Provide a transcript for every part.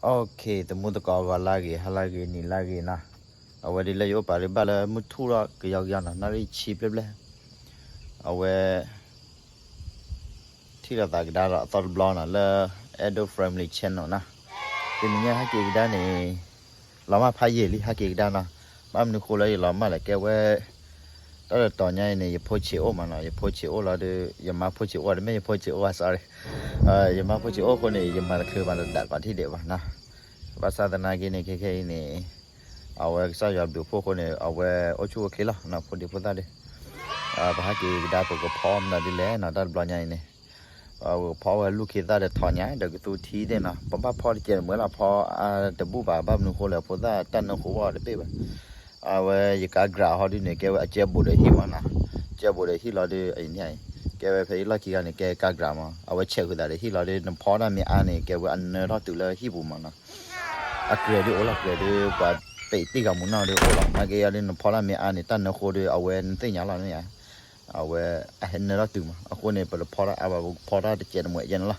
โอเคแต่มุดก็ก็ลากีฮาลากีนี่ลากีนะเอาไว้ดีเลยโอปาริบาลมุดทุระก็ยาวๆนะนาริชีพเลยเอาไว้ที่เราตากได้ละตอนบล็อกนะแล้ว Edo Friendly Channel นะเป็นยังไงฮักเกกได้เนี่ยเรามาพายเยลิฮักเกกได้นะบ้านนึกคนเลยเรามาเลยแกว่าตอนนี้เนี่ยอย่าพูดเชี่ยวมันนะอย่าพูดเชี่ยวเราเดี๋ยวอย่ามาพูดเชี่ยวไม่อย่าพูดเชี่ยว sorry อย่ามาพูดเชี่ยวคนนี้อย่ามาคือมาดัดก่อนที่เดียวนะภาษาตะนากินเนี่ยแค่ๆนี่เอาไว้ใส่ยาดูพวกคนเนี่ยเอาไว้โอชูโอเคละนะพูดดีพูดได้พระกีได้พวกก็พร้อมนะดีแล้วนะดัดบล้อใหญ่เนี่ยพอว่าลูกคิดได้ถอนใหญ่เดี๋ยวตัวทีเด่นนะป้าพอที่เจอเหมือนเราพอแต่บูบ่าบ้านนึงคนแล้วพูดได้ตั้งนึงหัวเดี๋ยวไปบ้าเอาไว้ยกกระหอบดีเนี่ยแกว่าเจ็บบุได้ที่มันนะเจ็บบุได้ที่เราได้ไอ้เนี่ยแกว่าไปลักกี้กันเนี่ยแกกกระมาเอาไว้เช็คได้ที่เราได้น้ำพอได้มีอันเนี่ยแกว่าอันเราตัวเลยที่บุมันนะเกลือดีโอ้ละเกลือดีกว่าไปตีกับมุนเอาดีโอ้ละมาแกยังได้น้ำพอได้มีอันเนี่ยตั้งนึงคนดีเอาไว้ตีอย่างเราเนี่ยเอาไว้เห็นเราตัวมาเอาคนเนี่ยไปพอได้เอาพอได้เจ็บหมดยันละ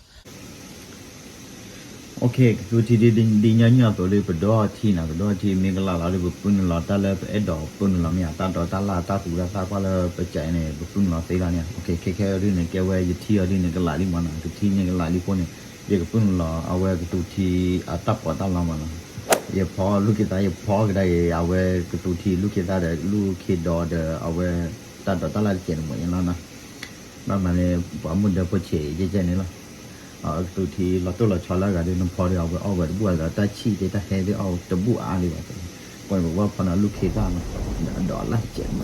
โอเคดูที่ดีเนี่ยตัวเลยไปดูที่นะไปดูที่มีกระลาเราเลยไปปุ่นเราตาเลยไปดอกปุ่นเราเนี่ยตาดอกตาลาตาสุราตาก็เลยไปใจเนี่ยไปปุ่นเราเสียเนี่ยโอเคแค่เรื่องเนี่ยแกว่าจะที่เรื่องเนี่ยกระลาลิมันนะที่เนี่ยกระลาลิคนเนี่ยเดี๋ยวปุ่นเราเอาไว้ก็ตัวที่ตับก็ตาลามันนะอย่าพอลูกคิดได้อย่าพอก็ได้เอาไว้ก็ตัวที่ลูกคิดได้เดี๋ยวลูกคิดดอเดี๋ยวเอาไว้ตาดอกตาลาเจ็บหมดอย่างนั้นนะบ้านมันเนี่ยผมมุ่งเดี๋ยวไปเฉยเจ๊ๆนี่ละตัวที่เราตัวเราชอบแล้วก็เดี๋ยวน้ำพอเดี๋ยวเอาไปบัวแล้วแต่ชี้เดี๋ยวแต่เฮเดี๋ยวเอาตะบัวอะไรแบบนี้ก่อนบอกว่าพอนั้นลูกเคด้านะดอลลาร์เจ็ดไหม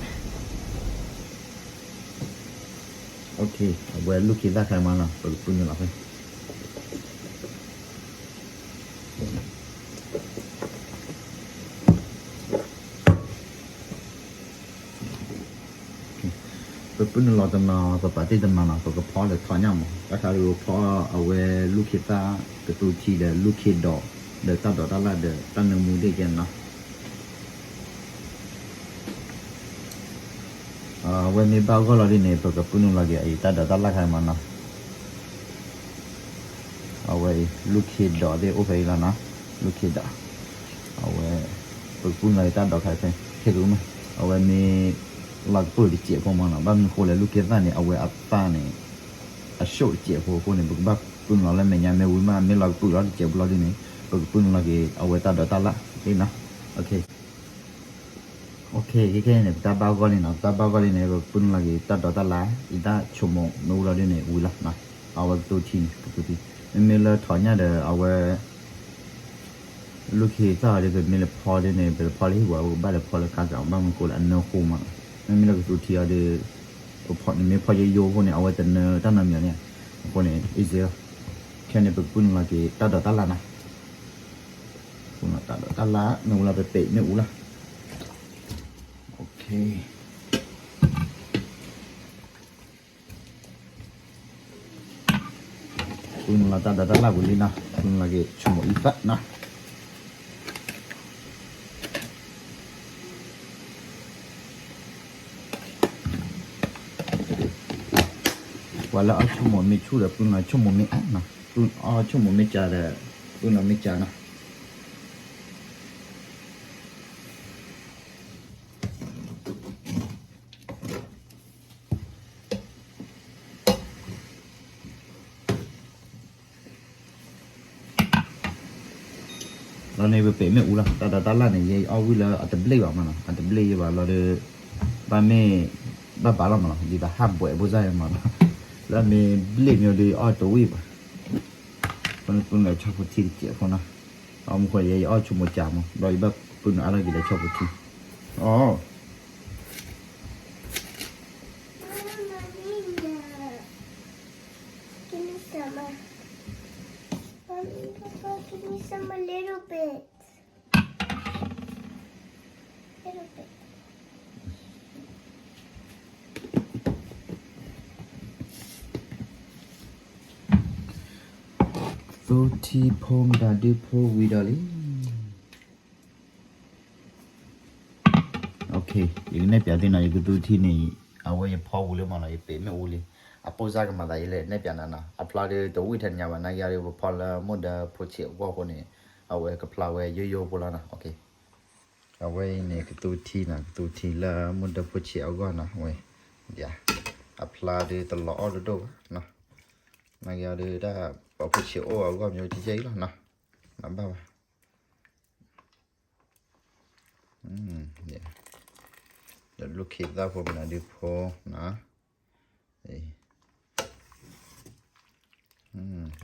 โอเคเอาไว้ลูกเคด้าใครมาล่ะตัวปุ่นอยู่หรอเพื่อนตัวปุ่นเราจะมาตัวปาร์ตี้จะมาตัวก็พอเลยทอนยังมั้งก็ถ้าเราพอเอาไว้ลูกเคด้าตัวที่เดี๋ยวลูกเคดอเดี๋ยวตัดดอกตลาดเดี๋ยวตั้งหนึ่งมือได้กันเนาะวันนี้บ้าก็เราได้เนี่ยตัวกับปุ่นเราเกี่ยไอ้ตัดดอกตลาดใครมาเนาะเอาไว้ลูกเคดอได้โอเคแล้วนะลูกเคดอเอาไว้ตัวปุ่นเราตัดดอกใครไปแค่รู้ไหมเอาไว้มีหลักปืนที่เจี๊ยบพวกมันนะบ้านคนเลยลูกเคดเนี่ยเอาไว้อัดตาเนี่ยโชว์เจี๊ยบพวกคนเนี่ยบุกบ้าปุ่นเราเลยไม่ยังไม่วุ่นมาไม่หลักปืนเราเจี๊ยบเราได้เนี่ยตัวปุ่นเราเกี่ยเอาไว้ตัดดอกตลาดนี่นะโอเคโอเคแค่เนี่ยตาบ้าก็เลยนะตาบ้าก็เลยเนี่ยปุ่นเราเกี่ยตัดดอกตลาดอีตาชั่วโมงนู้เราได้เนี่ยวุ่นละนะเอาไว้ตัวทีตัวทีไม่เลยถอนเนี่ยเดี๋ยวเอาไว้ลูกเคซ่าเดี๋ยวไม่เลยพอเดี๋ยวเนี่ยเป็นพอเลยหัวบ้านเลยพอเลยการจับบ้านมันกูอันเนื้อคู่มาไม่เลยตัวทีเดี๋ยวพอเนี่ยไม่พอจะโยพวกเนี่ยเอาไว้แต่เนื้อตั้งน้ำอย่างเนี่ยพวกเนี่ยอีเสียแค่เนี่ยเป็นปุ่นเราเกี่ยตัดดอกตลาดนะปุ่นเราตัดดอกตลาดนู้เราไปเตะเนี่ยอู้ละโอเคปุ่นเราตัดดอกตลาดกูเลยนะปุ่นเราเกี่ยชั่วโมงอีกสักนะวันละชั่วโมงไม่ชั่วเลยปุ่นเราชั่วโมงไม่อ่ะนะปุ่นชั่วโมงไม่จ่าเลยปุ่นเราไม่จ่านะเราในไปเป๋ไม่อู้ละแต่ตลาดเนี่ยเอาวิละอัตเบลย์มานะอัตเบลย์ว่าเราเดบ้านไม่บ้านบ้านเรามาละดีบ้าห้ามป่วยบุษายมาละแล้วมีเบลย์เนี่ยดีตัววิบปุ่นเราชอบพูดที่เจี๊ยบคนนะเอามาคุยยังชั่วโมงจามเราอีแบบปุ่นอะไรกี่ได้ชอบพูดที่อ๋อGive me some a little bit. Little bit. ตัวที่พงดาดิพวิดาลีโอเคอย่างนี้เปียดินะอย่างตัวที่นี่เอาไว้พอวุ้เลยมาเลยเป๋ไม่วุ้เลยอ่ะพอจากมาได้เลยเนี่ยเปียนั่นนะอัพลาดตัววิธีนี้วันนั้นยาเรียกว่าพอละมุดพูดเชี่ยวกว่าคนนี้ เอาไว้กับปลาไว้เยอะๆพอแล้วนะโอเคเอาไว้เนี่ยกตัวทีนะตัวทีละมุดเดพุชเอาก่อนนะไว้เดี๋ยวอัพลาดีตลอดดูนะมาเกี่ยวดีได้พอพุชเอาก่อนอยู่ที่ใจแล้วนะน้ำบ้าเดี๋ยวลูกคิดได้ผมนะดีพอนะ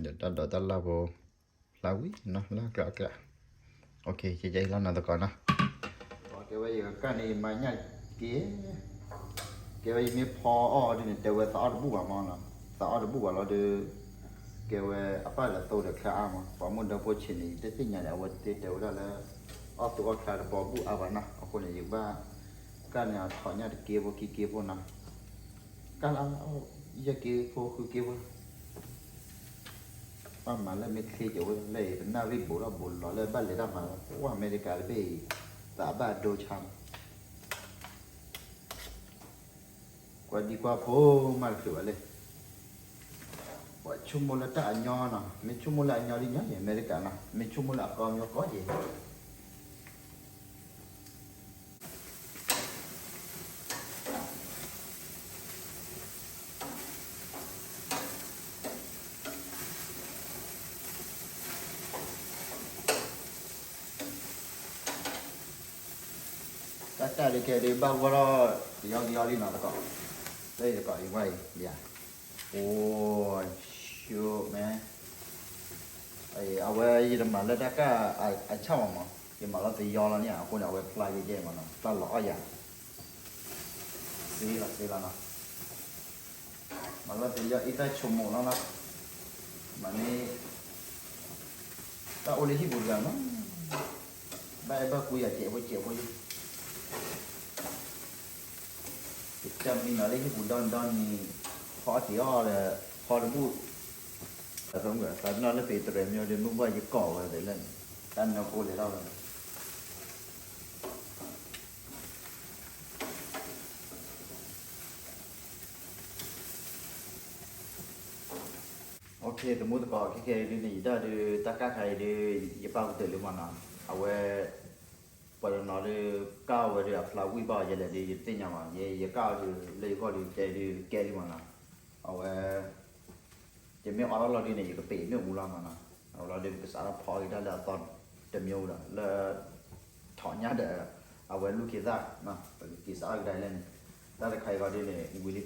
เดี๋ยวตัดลาพอลาวินะลากะโอเคที่ใจแล้วนะตะก่อนนะโอเคไว้ยังกันนี่มาเนี่ยเก๋ไว้มีพออ้อดิเนี่ยเดี๋ยวสะอาดบุกมานะสะอาดบุกเราเดี๋ยวเก๋ไว้อาไปละตัวเด็กข้ามาพอมันเดี๋ยวพอชินี่เดี๋ยวสิ่งอย่างเดียวเดี๋ยวแล้วเอาตัวข้าเดี๋ยวพอบุกเอาไว้นะเอาคนอย่างบ้ากันเนี่ยถอนเนี่ยเก็บนะกันเอาอย่าเก็บคือเก็บว่ามาแล้วไม่เคยจะว่าเลยน่าวิบุระบุญหล่อเลยบ้านเลยได้มาว่าอเมริกาเลยไปตาบ้านโดชัมกว่าดีกว่าพ่อมาเขียวเลยว่าชั่วโมงละตาอันยอนะไม่ชั่วโมงละอันยอดีเนี่ยอเมริกานะไม่ชั่วโมงละก็มีก็ดีแต่เด็กเด็กบ้านว่าเรายอดีนะแล้วก็ได้แล้วก็อีกไว้เดี๋ยวโอ้ชิวแม่ไอเอาไว้ยี่ห้อมาแล้วแต่ก็ไอเช่ามายี่ห้อเราตียอแล้วเนี่ยคนเอาไว้ปลายเย่ๆมันนะปลาหล่ออย่างซื้อแล้วนะมันเราตียออีกได้ชั่วโมงแล้วนะมันนี่ก็โอลิที่บุญกันเนาะบ้าคุยอะเจ็บไว้จำมีหน่อยเลยที่บุญดอนนี่พอตีอ้อเลยพอจะพูดแต่สมมติตอนนั้นเราตีตัวเองเราเดินมุ่งว่าจะก่ออะไรเล่นด้านเราโคเลยเราเลยโอเคสมมติก่อแค่ดูนี่ได้ดูตะก้าใครดูยี่ป้าก็เตือนเลยมันนะเอาไว้พอเราเดินก้าวไปเดี๋ยวเราวิ่งไปจะเลยดีจริงจังมันยี่ก้าวดูเลยก็ดูใจดูแก่เลยมันนะเอาไว้จะไม่เอาเราดีเนี่ยก็เปย์ไม่อุลามันนะเอาเราเดินไปสารพออีกได้แล้วตอนจะมีอุลาแล้วถอนยาเด้อเอาไว้ลูกคิดได้นะแต่กิจสารก็ได้เล่นได้ใครก็ดีเนี่ยวิลิ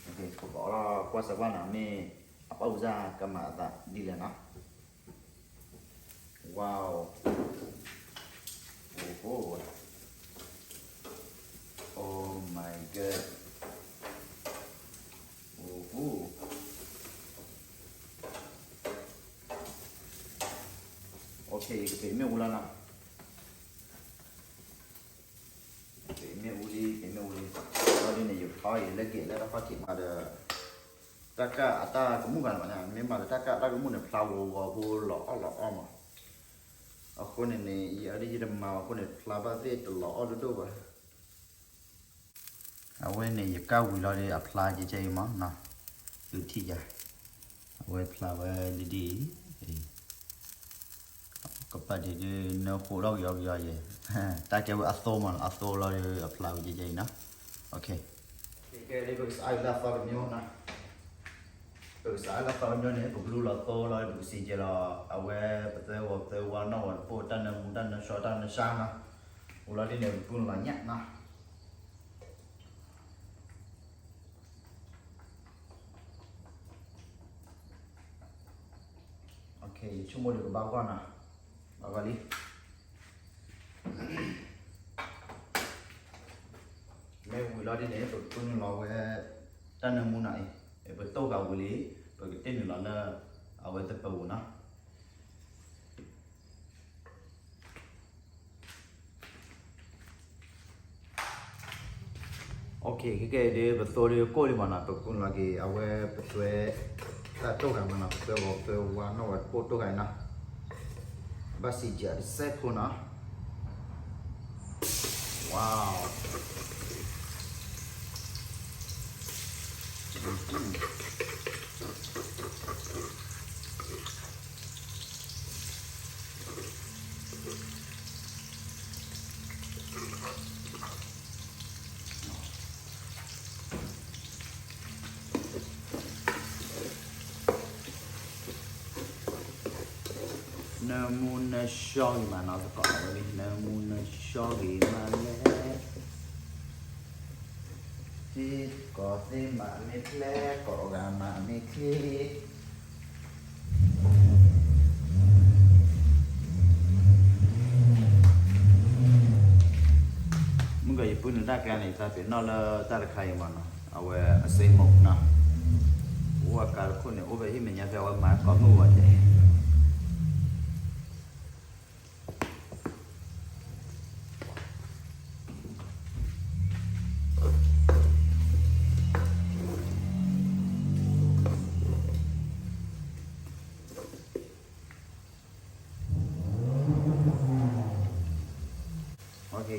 โอเคผมบอกเรากว่าสักวันน่ะนี่apa usaha kemana di sana wow oh my god ok cái mẹ ulan nào cái mẹ uli đó đi này dùng thôi lấy kiện lấy nó phát triển mà được taka ata kamu kan mana memang taka ada kamu ne flower wo lo ama aku ne ya ada jadi mau aku ne flower tu itu lo tu ba awe ne ya kau lo de apply je je ma na tu thi ya awe flower diก็ปะดิเนาะโคเรายอๆตาแกว่าอัสโตเราapply je jeนะโอเคแกได้ก็ไอ้ลาฟอร์มิโอนะxã là con cho nên cũng là to là cũng xí chỉ là ở về từ qua nó ở phố tan nó so tan nó sang na là đi này cũng là nhẹ na ok chúng mua được bao con à bao con đi mấy là đi này cũng là về tan nó mua này với tô vào với lý với cái tên là ở với tập bầu nó ok cái đi với tô đi cô đi mà nó cũng là cái ở với với ta tô cái mà nó với qua nó với cô tô cái nó bác sĩ chỉ xếp cô nó wow Namuna shogi mà nó sẽ có ở đây Namuna shogi mà lẽ thì có thể mà mệt lẽ có gà mà mệt khiมึงก็อย่าพูดถึงได้แกนี่ตาเป็นนอละตาละใครมันเอาไว้เสมกนะว่าการคนเนี่ยโอ้ไปที่มันยังจะว่ามาก่อนนู่นว่าใจ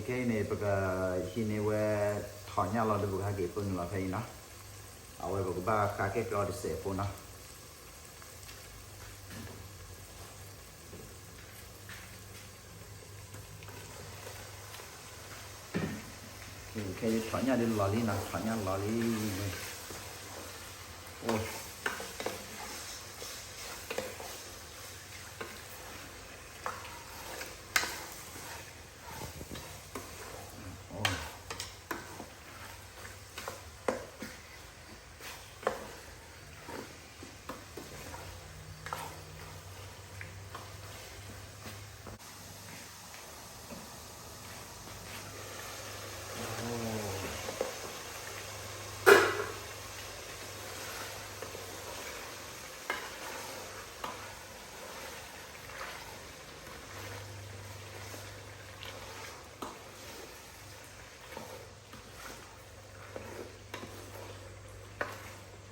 cái này bây giờ khi này về thọ nhàเราđược cái cái phần là thấy nó, ở đây có ba cái đó để xếp vào nó, cái thọ nhà đi lò đi nè, thọ nhà lò đi, ôi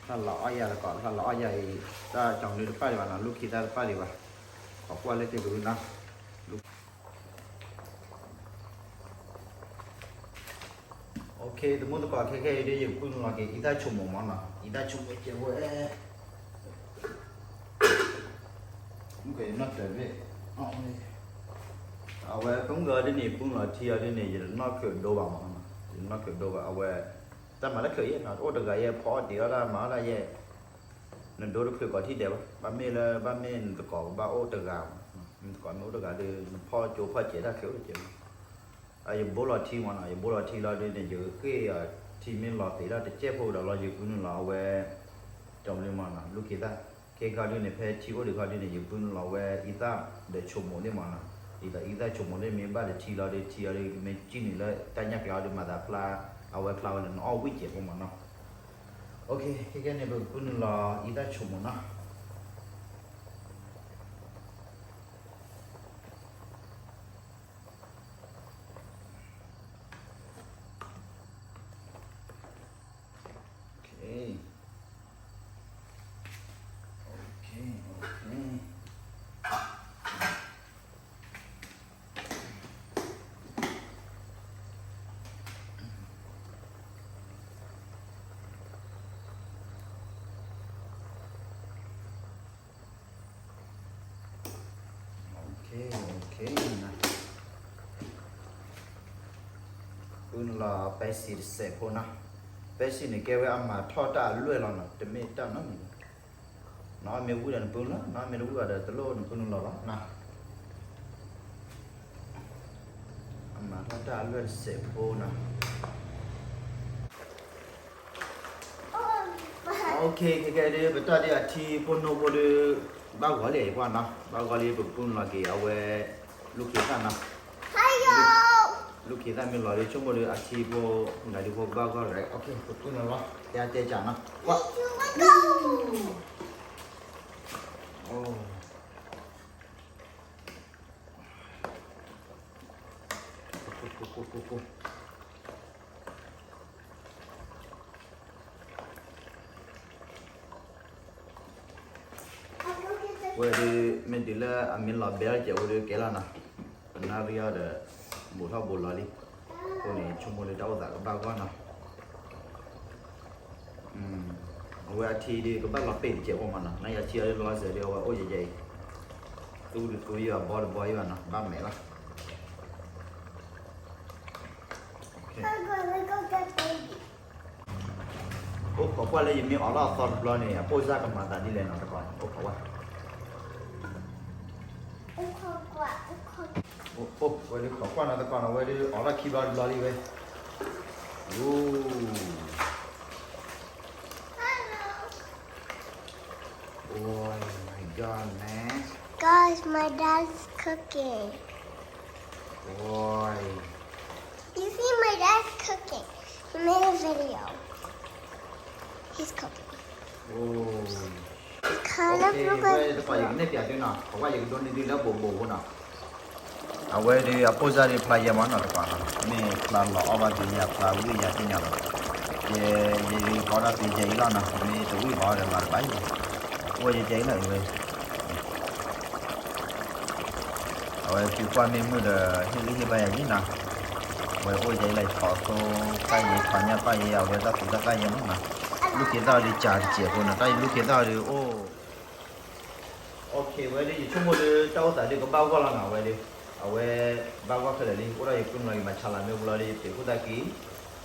ถ้าหล่อใหญ่แล้วก่อนถ้าหล่อใหญ่ถ้าจังเลยป้าดีกว่านะลูกคิดได้ป้าดีกว่าขอบคุณเลยที่ดูนะโอเคแต่เมื่อก่อนแค่ได้ยินคุณเราเกี่ยได้ชุ่มมันนะอีได้ชุ่มเจ้าเว้ยมึงเคยนัดเดี๋ยวเว้ยเอาไว้ผมก็ได้นี่คุณเราเที่ยวได้นี่จะนัดเกิดดูบ้างมั้งนัดเกิดดูบ้างเอาไว้แต่มาแล้วเคยนะโอ้เด็กไอ้พอเดี๋ยวละมาละเย่นั่นดูดูคือก่อนที่เดียวบ้านเมย์ละบ้านเมย์ตะก่อบ้าโอ้ตะกาวก่อนโอ้ตะกาวเดี๋ยวพ่อโจพ่อเจ๋ได้เขียวเจ๋ไอ้ยังโบราณที่มันไอ้โบราณที่เราเดี๋ยวเยอะก็ที่เมย์เราตีเราจะเจ็บพวกเราอยู่คุณเราเว้จำเรื่องมันนะลูกคิดได้แค่การเดินในเพจที่โอ้เด็กการเดินอยู่คุณเราเว้อีตาเดี๋ยวชมโมเดลมันนะอีตาชมโมเดลเมย์บ้านเดี๋ยวที่เราเดี๋ยวที่เราเมย์จีนเลยแต่ยังเราเดี๋ยวมาดับปลาเอาไว้คลาวน์เอาวิจิตรของมันเนาะโอเคแค่นี้เป็นคุณรออีได้ชมนะโอเคโอเคโอเคนะคุณรอไปสิเสพพนะไปสิเนี่ยแกว่ามาทอดตาลุ่ยเราเนาะแต่ไม่ตานั่นน้อยไม่รู้เรื่องปุ่นละน้อยไม่รู้ว่าเดี๋ยวตลอดคุณรอละนะมาทอดตาลุ่ยเสพพนะโอเคแกเดี๋ยวไปตัดเดี๋ยวที่ปุ่นโนบุรีบ้ากว่าเลยกว่านะบ้ากว่าเลยปุ่นละกี่เอาไว้ลูกเขียนนะลูกคิดได้ไม่รอเลยชั่วโมงเดียวอาชีพไหนดีพวกบ้าก็เลยโอเคขอบคุณนะวะยาเจจานะวะโอ้เว้ยไม่ดีเลยอามินหลับเบลเจ้าเว้ยเกล้านะนาเรียเดบุท่าบุลาลิคนนี้ชั่วโมงเดียวจากบ้านก็นะเวลาทีดีก็บ้านเราเป็นเจ้าของมันนะนายเชื่อเรื่องอะไรเดียวว่าโอ้ยใหญ่ตัวอยู่บอลบอยมันนะบ้านแม่ละโอ้ขอบคุณเลยยังมีออร่าตอนรอเนี่ยโป้ซ่ากับมาตาดีเลยนะตะก่อนโอ้ขอบคุณ โอ้โหไว้ดูขอกว้านนะตะกอนเอาไว้ดูอ๋อละคีย์บอร์ดลอรี่ไว้โอ้โอ้ my god นะ Guys, my dad's cooking. โอ้ย You see, my dad's cooking. He made a video. He's cooking. โอ้ย Kind โอ of เค look ไว้ like ตะกอนอย่างนี้เปียกด้วยนะเพราะว่าอย่างโดนดีๆแล้วโบๆนะเอาไว้ดูอโปซารีพลายมันนะตะกอนนี่พลาหล่อเอาไว้ดีอย่าพลาวิ่งอย่าที่เนี่ยये कौड़ा पी जाएगा ना मैं तो वही बाहर है हमारे भाई वो ये जाएगा ये और फिर qua में मुझे हिली ही बाय जी ना वो जाएगा थोड़ा तो cái gì khoản nhà cái gì ở đó tụi ta cái gì mà lúc kia tao đi trả tiền của nó cái lúc kia tao đi ô ok vậy đi chúng tôi tao tại đi có bao nhiêu lần nào vậy đi ở vậy bao nhiêu cái đi của đây cũng là mà trả lại mình là đi thì của ta ký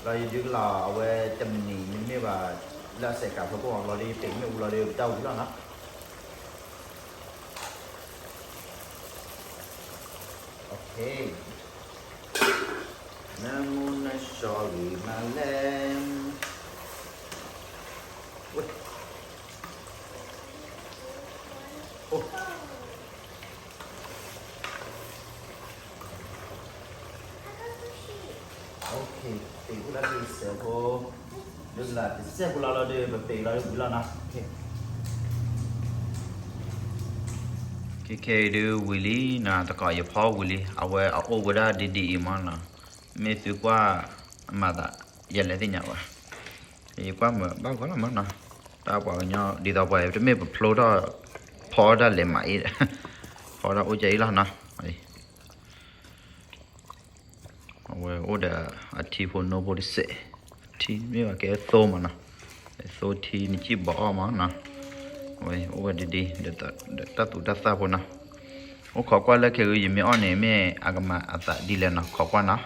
rồi giữ là ở về chăm nhỉ như mà là sẽ cả số của họ đi tỉnh mình là đều trâu cũng là nó ok nam mô na sorry mà lên ui ô ok thì cũng đã đi xe cô đừng là xe củaเราđi mà tiềnเราcũng là nó ok KK ดูวิลลี่นะตะกอยพ่อวิลลี่เอาไว้เอาโอเวอร์ได้ดีๆมันนะไม่ถือว่ามาแต่ยันเลยที่เนี่ยวะอีกว่าเหมือนบ้านก็ละมั้งนะตาบอกเนาะดีต่อไปจะไม่แบบโผล่ได้พอได้เลยไหมพอได้โอ้ใจแล้วนะเอาไว้โอ้เดี๋ยวอาทิตย์พอโนบุริเซ่ที่ไม่ว่าแกโตมันนะโตที่นี่จีบอกมันนะโอ้ยโอ้ดีๆเดี๋ยวตัดตุตัดซาพอนะโอ้ขอกว่าแล้วแค่ยังไม่อ่อนเนี่ยไม่อากามาอัตตาดีเลยนะขอกว่านะ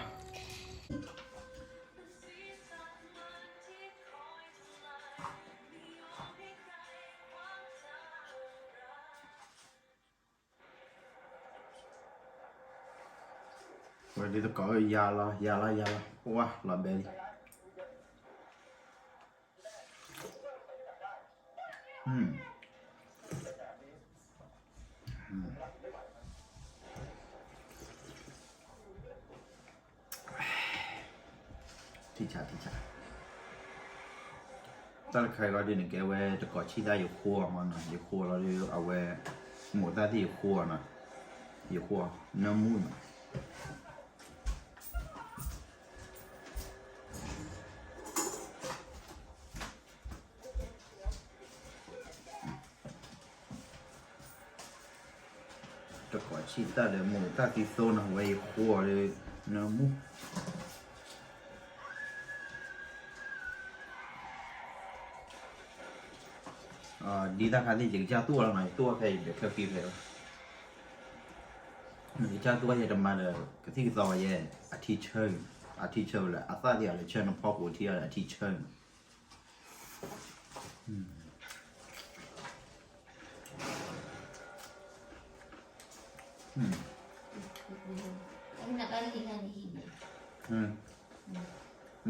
วันนี้ต้องขอยาละว้าละเบลที่ชาตอนใครเราดีหนึ่งแกเว้จะก่อชี้ได้อยู่ครัวมันนะอยู่ครัวเราดีเอาไว้หมดได้ที่อยู่ครัวนะอยู่ครัวเนื้อมูนจะก่อชี้ได้เลยหมดได้ที่โซนเอาไว้ครัวเลยเนื้อมูดีตาคาที่จะจ้าตัวเราหน่อยตัวใครเดี๋ยวพี่เลยจะจ้าตัวจะมาเลยก็ที่ต่อเย่อาทิเชิญแหละอาซาเดียเลยเชิญน้องพ่อกูที่อะไรอาทิเชิญNak kali kan ini.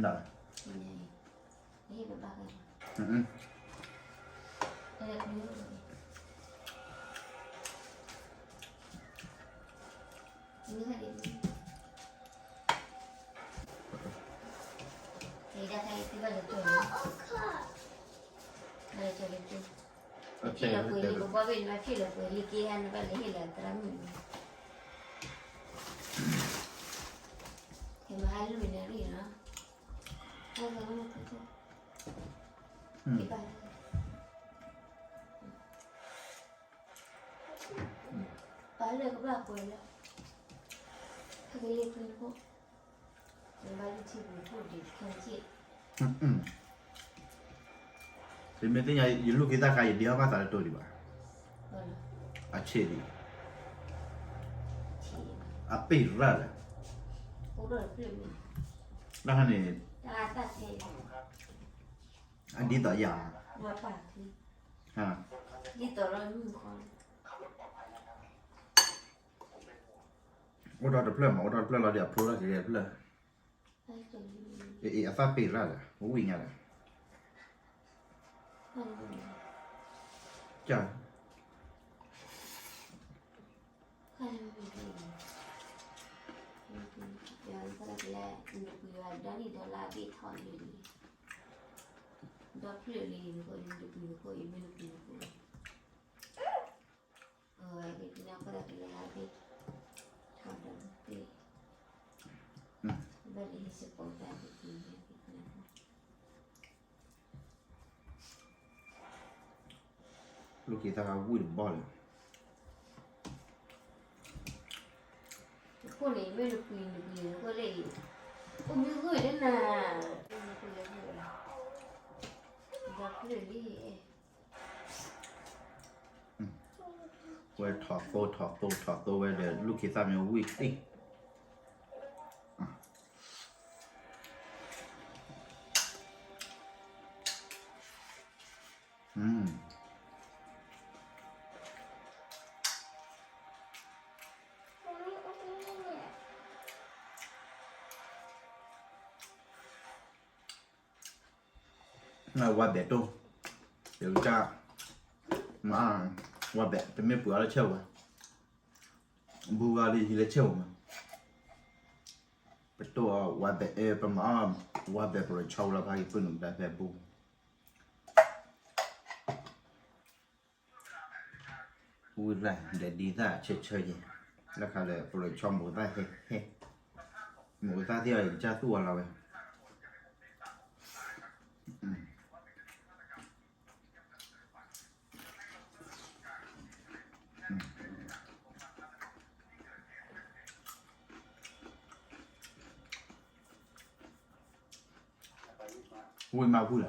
ได้ Ini berbagai. อืม Ada dulu. Ini kan ini. Tidak kayak itu balik tu. Balik tu itu. โอเค Kita boleh buat benda macam tu. Boleh kian balik hilang teramu. Mahal benda ni lah. Apa nama tu? Ibadah. Balik ke berapa lah? Kali tu pun. Balik cipu tu di kancik. เป็นไม่ได้ยังยูลูกกีตาร์ใครเดียวภาษาตัวดีกว่า Mana? อาเชดี Cik. อาปีร่าเลย Urut belum. แล้วฮันนี่ Dah atas ni. อันนี้ต่อยา Berapa ni? ฮะ Dia tolong ni kau. 我找这不嘛，我找不了点铺了，这些不了。ไอ้ตัวนี้ 啥背啥的，我问人了， มัน 这样， ใครมันเป็นเดี๋ยวก็แล้วหนูคุยว่าดอนี่ดอลลาร์เบทอนเลยดอเพลลีนก็ยังดูดูก็ยังไม่ดูดูก็ไอ้ที่นั่นก็ได้แล้วเบทอนดอเบแบบนี้สปอร์ตได้ดีนะ ลูกกีตาร์วิ่งบอล คนนี้ไม่รู้ปีนก็เลยก็ไม่เคยได้น่ะไม่เคยได้ดับเลยดิ เว้ยถอดโตเว้ยเดี๋ยวลูกกีตาร์มันวิ่งติ๊ก那我别动，有家，妈，我别，这没不要了吃我，不要的去来吃我们，不多我别不嘛，我别不来吃了，怕一不能别不。vui ra để đi ra chơi gì là khá là rồi cho một tay he một tay thì ở cha tua là vậy vui mà vui là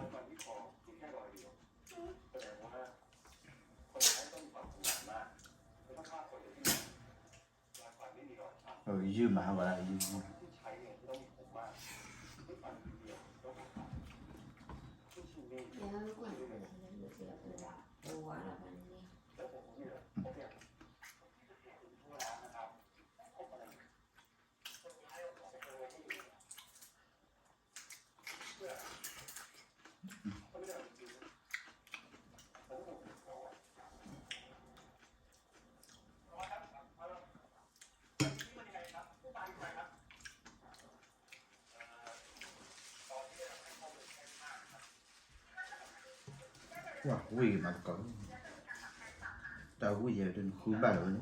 dư mà gọi là dư wow vui mà có tao vui giờ trên khu ba rồi đấy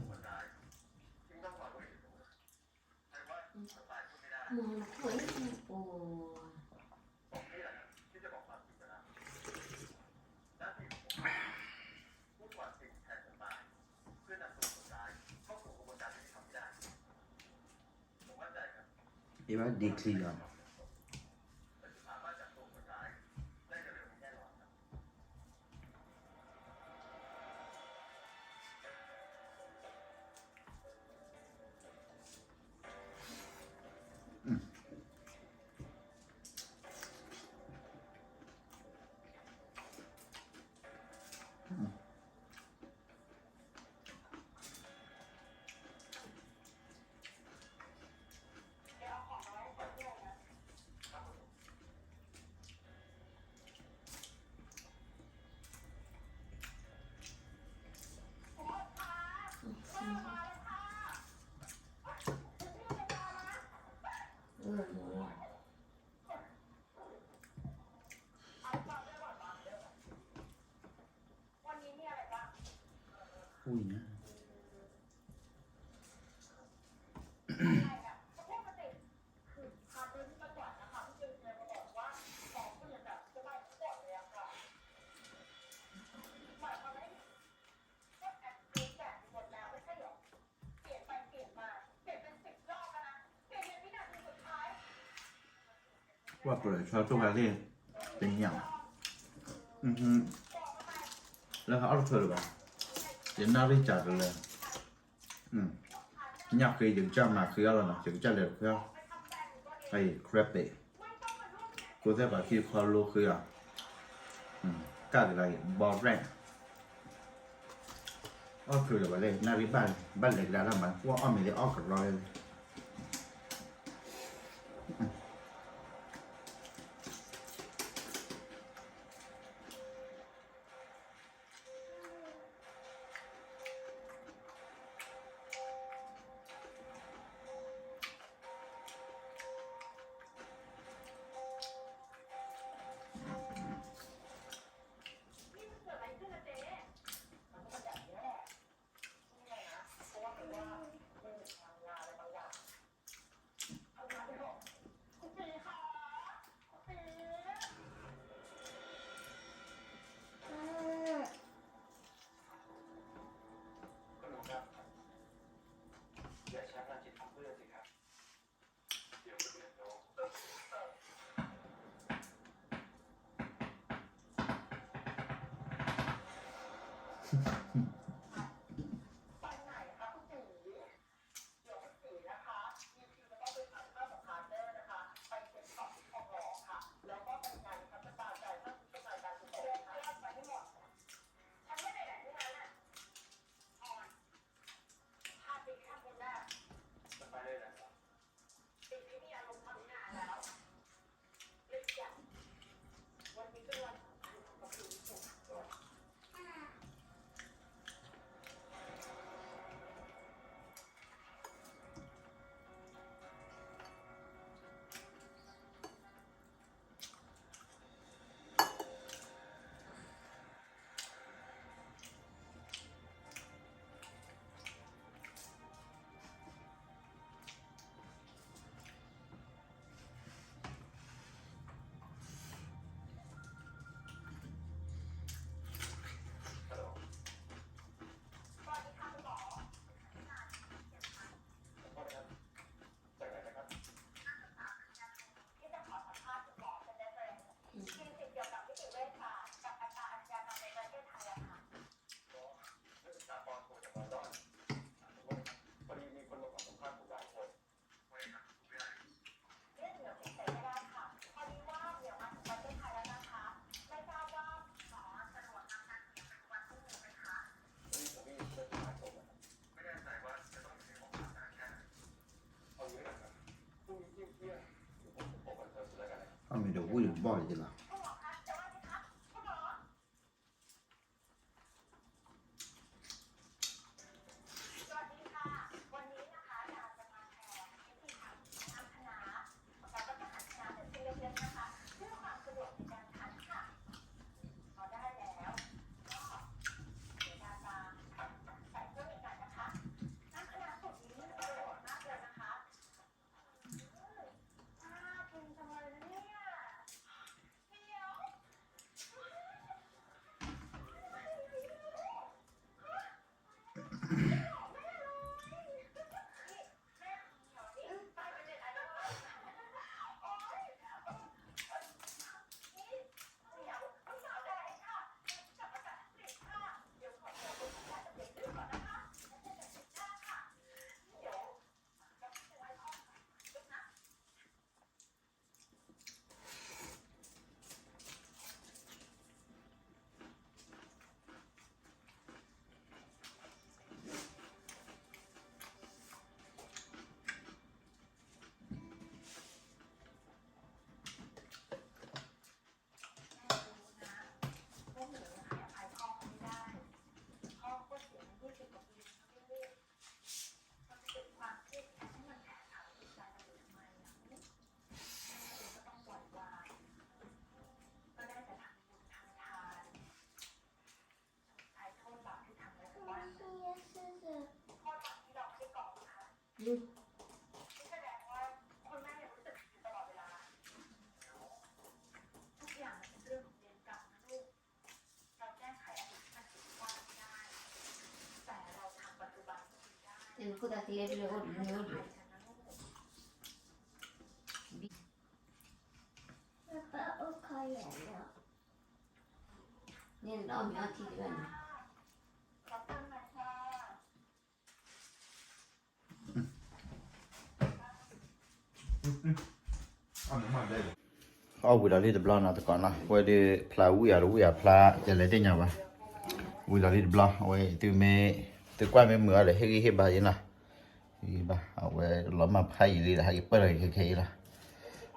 一般ดีคลีอ่ะอุ้ยนะว่าเปิดชอบตัวการเล่นเป็นอย่างแล้วเขาเอาเธอหรือเปล่าเดี๋ยวน่าได้จัดเลยอยากเคยถึงจ้ามาคืออะไรนะถึงจ้าเลยคือไอ้ครปเป้กูจะบอกที่เขารู้คือก้าวอะไรบอลแรงก็คือแบบว่าเลยน่าริบ้านเล็กแล้วมันว่าอ้อมไม่ได้อ้อมกับเราเลย他们的胃有爆的了。इनको ताकि ले हो new Papa Okayama. ने नाम में आती है नाเอาวิลาลีเดบลานาตะก่อนนะเว้ยดิพลาวิอาวิอาพลาจะเลยได้ยังวะวิลาลีเดบลาเว้ยตัวเมตัวกว่าไม่เหมือนเลยเฮ้ยบายินะเฮ้ยบาเอาเว้ยล้อมาพายลีละให้เปิดเลยเคยละ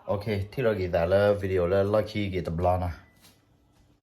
โอเคที่เรากี่แต่ละวิดีโอแล้วล็อกคีกี่ตะบลอนะ